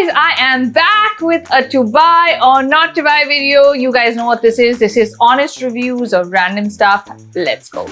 guys, I am back with a to buy or not to buy video. You guys know what this is. This is honest reviews of random stuff. Let's go.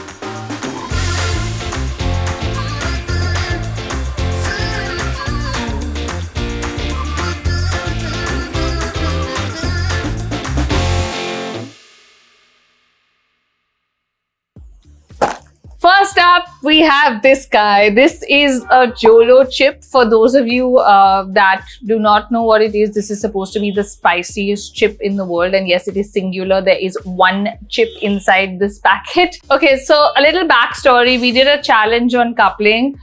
First up, we have this guy. This is a Jolo chip. For those of you that do not know what it is, this is supposed to be the spiciest chip in the world. And yes, it is singular. There is one chip inside this packet. Okay, so a little backstory. We did a challenge on coupling,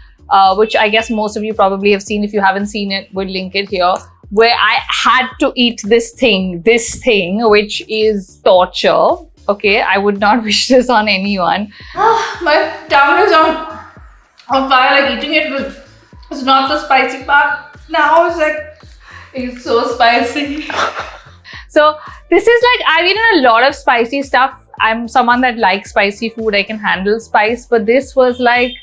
which I guess most of you probably have seen. If you haven't seen it, we'll link it here. Where I had to eat this thing, which is torture. Okay, I would not wish this on anyone. My tongue is on fire, like eating it was not the spicy part. Now it's like, it's so spicy. So this is like, I've eaten a lot of spicy stuff. I'm someone that likes spicy food. I can handle spice, but this was like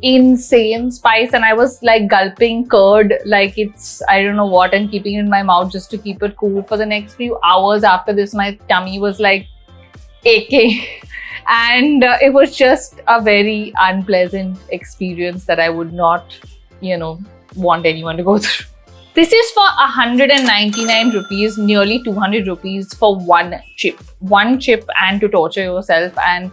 insane spice, and I was like gulping curd like it's I don't know what and keeping it in my mouth just to keep it cool for the next few hours. After this, my tummy was like aching, and it was just a very unpleasant experience that I would not, want anyone to go through. This is for 199 rupees, nearly 200 rupees for one chip, and to torture yourself. And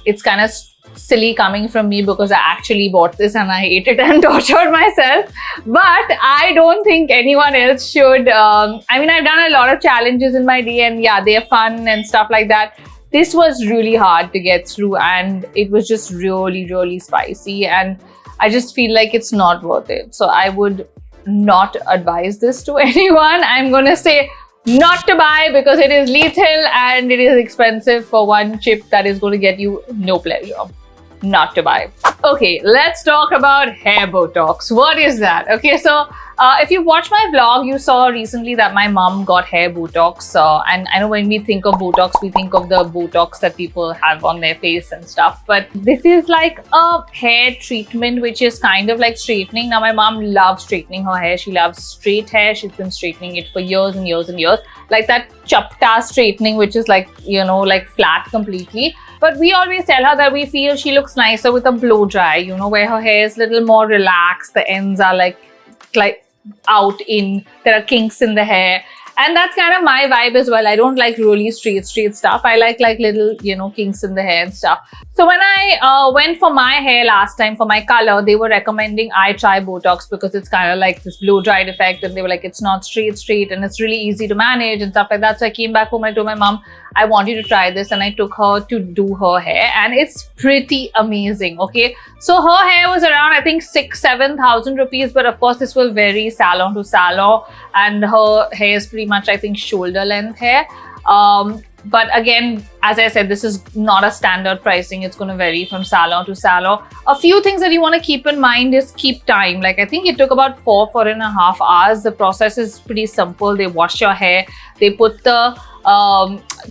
it's kind of silly coming from me because I actually bought this and I ate it and tortured myself, but I don't think anyone else should. I mean, I've done a lot of challenges in my day, and yeah, they're fun and stuff like that. This was really hard to get through, and it was just really spicy, and I just feel like it's not worth it. So I would not advise this to anyone. I'm gonna say not to buy because it is lethal and it is expensive for one chip that is going to get you no pleasure. Not to buy. Okay, let's talk about hair Botox. What is that? Okay, so if you've watched my vlog, you saw recently that my mom got hair Botox. And I know when we think of Botox, we think of the Botox that people have on their face and stuff. But this is like a hair treatment which is kind of like straightening. Now, my mom loves straightening her hair. She loves straight hair. She's been straightening it for years and years and years. Like that chapta straightening, which is like, like flat completely. But we always tell her that we feel she looks nicer with a blow dry, where her hair is a little more relaxed. The ends are like out in, there are kinks in the hair. And that's kind of my vibe as well. I don't like really straight stuff. I like little, kinks in the hair and stuff. So when I went for my hair last time, for my color, they were recommending I try Botox because it's kind of like this blow dried effect. And they were like, it's not straight and it's really easy to manage and stuff like that. So I came back home, I told my mom, I want you to try this. And I took her to do her hair, and it's pretty amazing. Okay. So her hair was around, I think 6,000-7,000 rupees. But of course, this will vary salon to salon. And her hair is pretty much, I think, shoulder length hair. But again, as I said, this is not a standard pricing. It's going to vary from salon to salon. A few things that you want to keep in mind is keep time. Like I think it took about 4.5 hours. The process is pretty simple. They wash your hair. They put the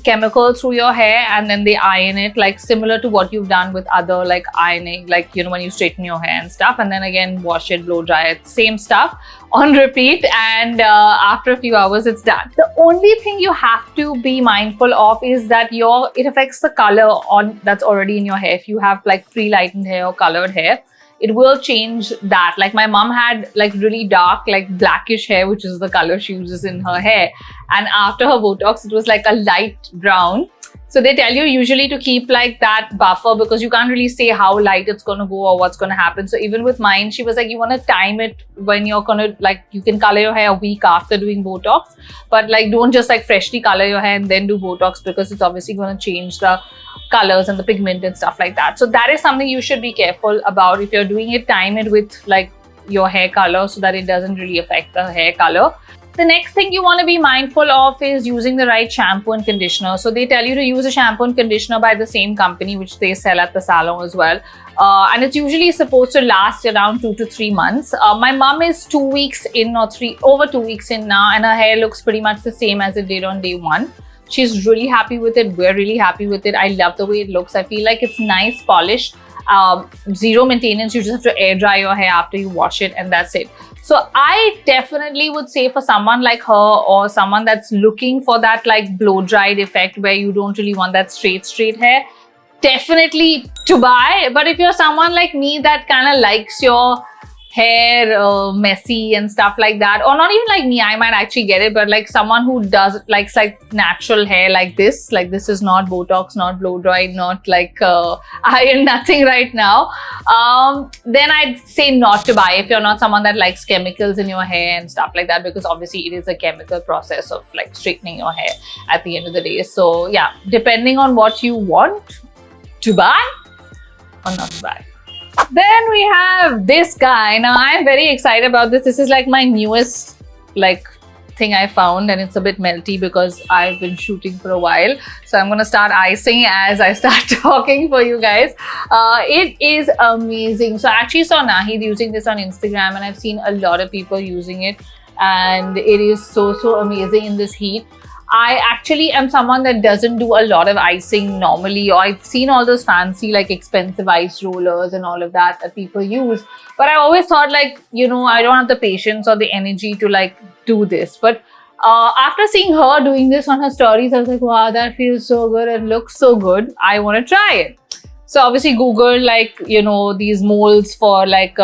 chemical through your hair, and then they iron it, like similar to what you've done with other like ironing, like when you straighten your hair and stuff, and then again wash it, blow dry it, same stuff on repeat, and after a few hours it's done. The only thing you have to be mindful of is that it affects the color that's already in your hair. If you have like pre-lightened hair or colored hair, it will change that. Like my mom had like really dark, like blackish hair, which is the color she uses in her hair. And after her Botox, it was like a light brown. So they tell you usually to keep like that buffer because you can't really say how light it's going to go or what's going to happen. So even with mine, she was like, you want to time it when you're going to like, you can color your hair a week after doing Botox, but like don't just like freshly color your hair and then do Botox because it's obviously going to change the colors and the pigment and stuff like that. So that is something you should be careful about. If you're doing it, time it with like your hair color so that it doesn't really affect the hair color. The next thing you want to be mindful of is using the right shampoo and conditioner. So they tell you to use a shampoo and conditioner by the same company, which they sell at the salon as well. And it's usually supposed to last around 2 to 3 months. My mom is 2 weeks in or over 2 weeks in now, and her hair looks pretty much the same as it did on day one. She's really happy with it. We're really happy with it. I love the way it looks. I feel like it's nice, polished. Zero maintenance. You just have to air dry your hair after you wash it, and that's it. So I definitely would say for someone like her or someone that's looking for that like blow dried effect where you don't really want that straight hair, definitely to buy. But if you're someone like me that kind of likes your hair messy and stuff like that, or not even like me, I might actually get it, but like someone who does likes like natural hair like this is not Botox, not blow dried, not like iron, nothing right now, then I'd say not to buy if you're not someone that likes chemicals in your hair and stuff like that, because obviously it is a chemical process of like straightening your hair at the end of the day. So yeah, depending on what you want to buy or not to buy. Then we have this guy. Now I'm very excited about this. This is like my newest like thing I found, and it's a bit melty because I've been shooting for a while. So I'm gonna start icing as I start talking for you guys. It is amazing. So I actually saw Nahid using this on Instagram, and I've seen a lot of people using it, and it is so amazing in this heat. I actually am someone that doesn't do a lot of icing normally, or I've seen all those fancy like expensive ice rollers and all of that people use, but I always thought like, you know, I don't have the patience or the energy to like do this. But after seeing her doing this on her stories, I was like, wow, that feels so good and looks so good. I want to try it. So obviously Google like, you know, these molds for like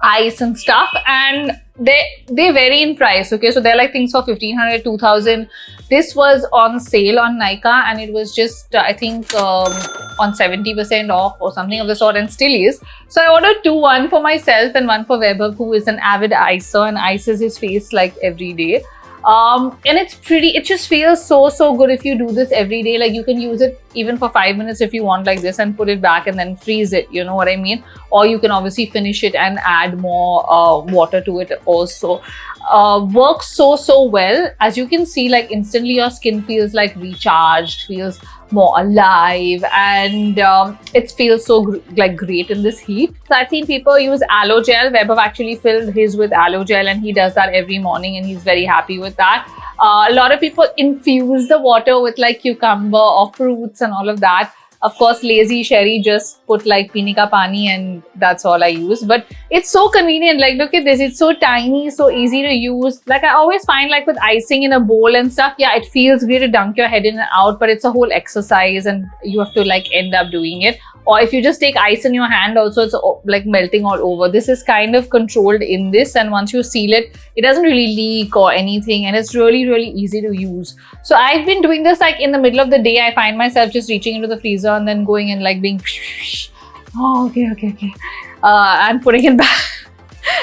ice and stuff, and they vary in price. Okay, so they're like things for 1,500, 2,000. This was on sale on Nykaa, and it was just I think on 70% off or something of the sort, and still is. So I ordered two, one for myself and one for Weber, who is an avid icer and ices his face like every day. And it's pretty, it just feels so good if you do this every day. Like you can use it even for 5 minutes if you want like this, and put it back and then freeze it, you know what I mean? Or you can obviously finish it and add more water to it also. Works so well. As you can see, like instantly your skin feels like recharged, feels more alive, and it feels so like great in this heat. So I've seen people use aloe gel. Weber actually filled his with aloe gel, and he does that every morning, and he's very happy with that. A lot of people infuse the water with like cucumber or fruits and all of that. Of course, lazy Sherry just put like pini ka pani, and that's all I use. But it's so convenient. Like, look at this. It's so tiny, so easy to use. Like, I always find like with icing in a bowl and stuff, yeah, it feels great to dunk your head in and out, but it's a whole exercise and you have to like end up doing it. Or if you just take ice in your hand also, it's like melting all over. This is kind of controlled in this, and once you seal it, it doesn't really leak or anything, and it's really easy to use. So I've been doing this like in the middle of the day. I find myself just reaching into the freezer and then going and like being oh, okay, and putting it back.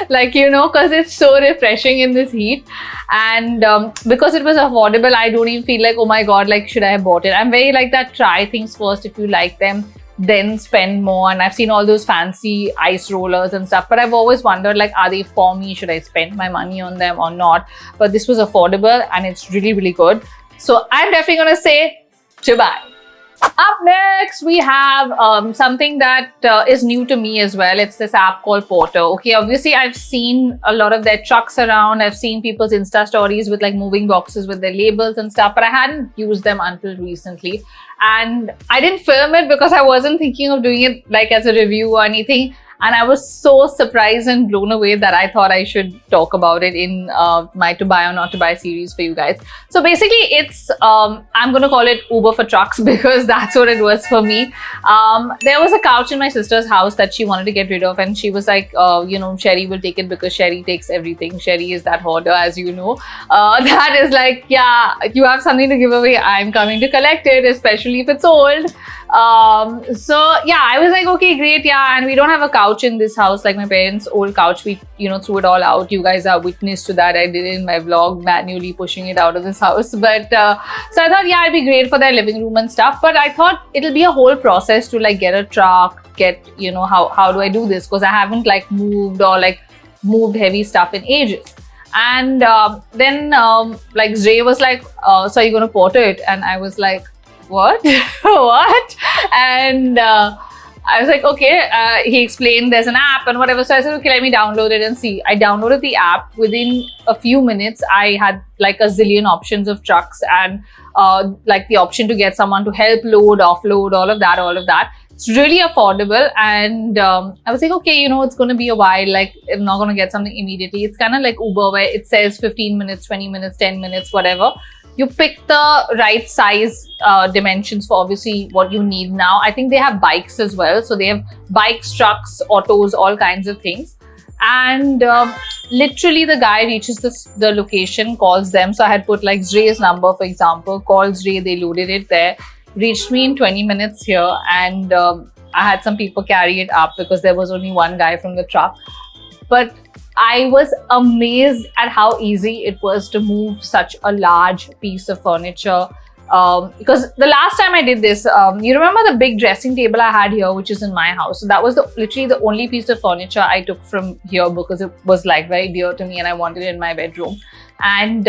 Like, you know, because it's so refreshing in this heat, and because it was affordable, I don't even feel like, oh my god, like should I have bought it. I'm very like that, try things first. If you like them, then spend more. And I've seen all those fancy ice rollers and stuff, but I've always wondered like, are they for me? Should I spend my money on them or not? But this was affordable and it's really good. So I'm definitely gonna say to buy. Up next, we have something that is new to me as well. It's this app called Porto. Okay, obviously I've seen a lot of their trucks around. I've seen people's Insta stories with like moving boxes with their labels and stuff, but I hadn't used them until recently. And I didn't film it because I wasn't thinking of doing it like as a review or anything. And I was so surprised and blown away that I thought I should talk about it in my to buy or not to buy series for you guys. So basically it's, I'm going to call it Uber for trucks because that's what it was for me. There was a couch in my sister's house that she wanted to get rid of, and she was like, you know, Sherry will take it because Sherry takes everything. Sherry is that hoarder, as you know. That is like, yeah, you have something to give away, I'm coming to collect it, especially if it's old. So yeah, I was like, okay, great, yeah. And we don't have a couch in this house, like my parents' old couch. We, you know, threw it all out. You guys are witness to that. I did it in my vlog, manually pushing it out of this house. But so I thought, yeah, it'd be great for their living room and stuff. But I thought it'll be a whole process to like get a truck, get, you know, how do I do this? Because I haven't like moved or like moved heavy stuff in ages. And then like Zray was like, so are you gonna Porto it? And I was like, what? What? And I was like, okay. He explained there's an app and whatever. So I said, okay, let me download it and see. I downloaded the app. Within a few minutes, I had like a zillion options of trucks and like the option to get someone to help load, offload, all of that. It's really affordable, and I was like, okay, you know, it's going to be a while. Like, I'm not going to get something immediately. It's kind of like Uber, where it says 15 minutes, 20 minutes, 10 minutes, whatever. You pick the right size dimensions for obviously what you need now. I think they have bikes as well. So they have bikes, trucks, autos, all kinds of things. And literally the guy reaches the location, calls them. So I had put like Zre's number, for example, called Zre, they loaded it there. Reached me in 20 minutes here, and I had some people carry it up because there was only one guy from the truck. But I was amazed at how easy it was to move such a large piece of furniture. Because the last time I did this, you remember the big dressing table I had here, which is in my house. So that was literally the only piece of furniture I took from here because it was like very dear to me and I wanted it in my bedroom. And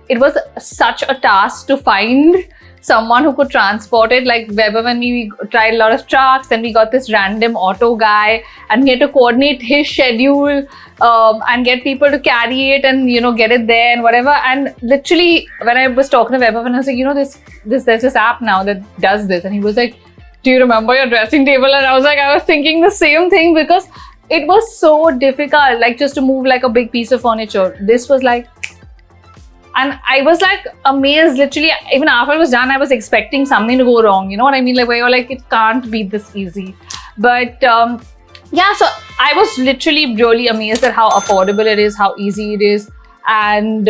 it was such a task to find someone who could transport it. Like Weber, when we tried a lot of trucks, and we got this random auto guy, and we had to coordinate his schedule and get people to carry it and, you know, get it there and whatever. And literally, when I was talking to Weber, and I was like, you know, there's this app now that does this, and he was like, do you remember your dressing table? And I was like, I was thinking the same thing, because it was so difficult, like just to move like a big piece of furniture. This was like, and I was like amazed, literally, even after it was done, I was expecting something to go wrong. You know what I mean? Like, where you're like, it can't be this easy. But yeah, so I was literally really amazed at how affordable it is, how easy it is. And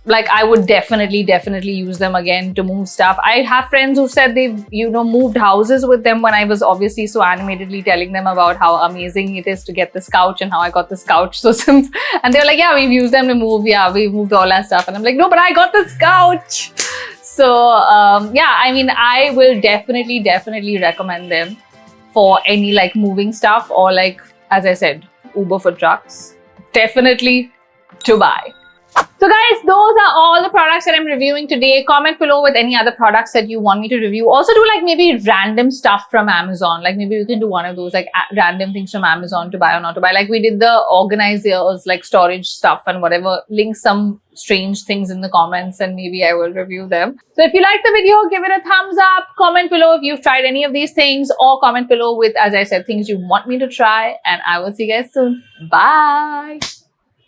like, I would definitely use them again to move stuff. I have friends who said they've, you know, moved houses with them, when I was obviously so animatedly telling them about how amazing it is to get this couch and how I got this couch so simple. And they're like, yeah, we've used them to move. Yeah, we've moved all our stuff. And I'm like, no, but I got this couch. So yeah, I mean, I will definitely recommend them for any like moving stuff, or like, as I said, Uber for trucks. Definitely to buy. So guys, those are all the products that I'm reviewing today. Comment below with any other products that you want me to review. Also do like maybe random stuff from Amazon. Like maybe we can do one of those like random things from Amazon to buy or not to buy. Like we did the organizers, like storage stuff and whatever. Link some strange things in the comments and maybe I will review them. So if you like the video, give it a thumbs up. Comment below if you've tried any of these things, or comment below with, as I said, things you want me to try. And I will see you guys soon. Bye.